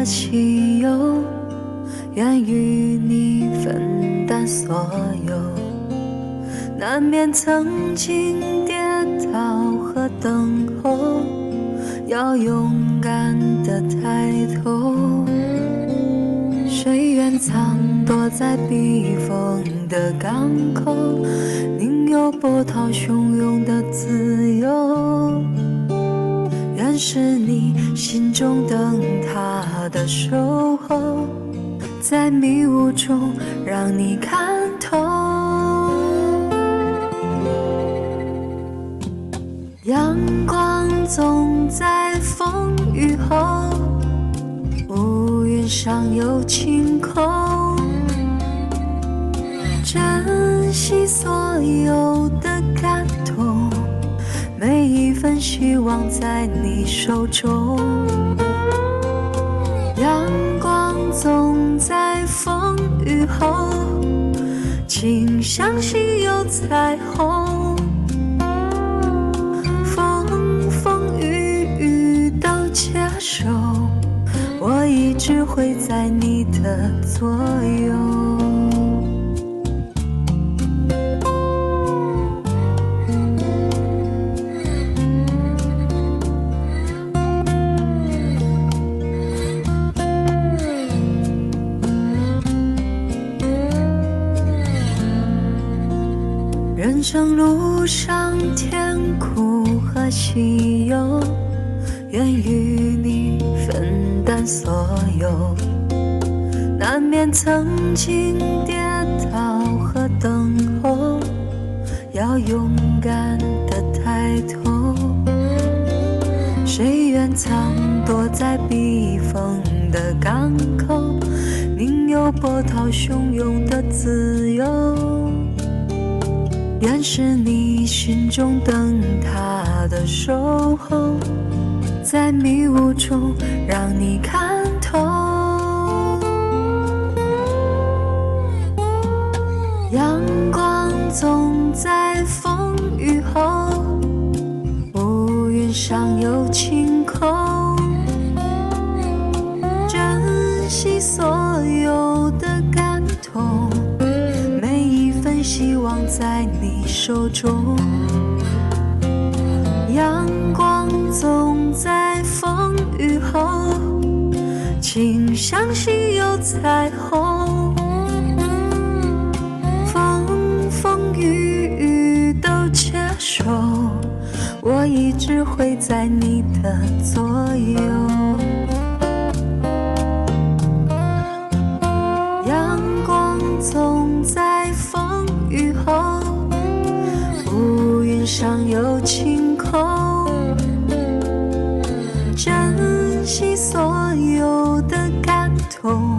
和汽油，愿与你分担所有。难免曾经跌倒和等候，要勇敢地抬头。谁愿藏躲在避风的港口，宁有波涛汹涌的自由。愿是你心中灯塔的守候，在迷雾中让你看透。阳光总在风雨后，乌云上有晴空。珍惜所有的感动，每一份希望在你手中。阳光总在风雨后，请相信有彩虹。风风雨雨都接受，我一直会在你的左右。人生路上甜苦和喜忧，愿与你分担所有。难免曾经跌倒和等候，要勇敢地抬头。谁愿藏躲在避风的港口，宁有波涛汹涌的自由。愿是你心中灯塔的守候，在迷雾中让你看透。阳光总在风雨后，乌云上有晴空。珍惜所有的感动，每一份希望在你手中。阳光总在风雨后，请相信有彩虹。风风雨雨都接受，我一直会在你的左右。阳光总在风雨后，乌云上有晴空。珍惜所有的感动，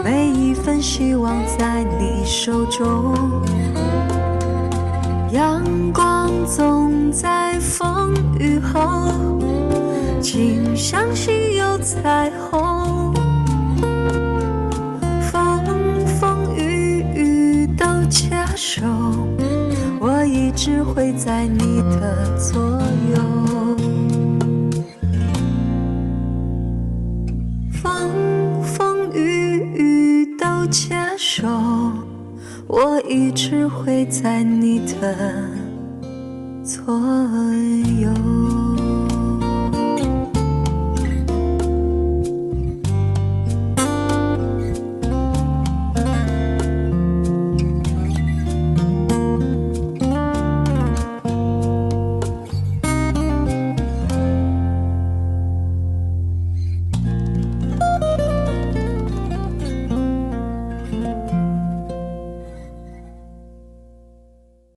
每一份希望在你手中。阳光总在风雨后，请相信有彩虹。风风雨雨都接受，我一直会在你的左右。风风雨雨都接受，我一直会在你的左右。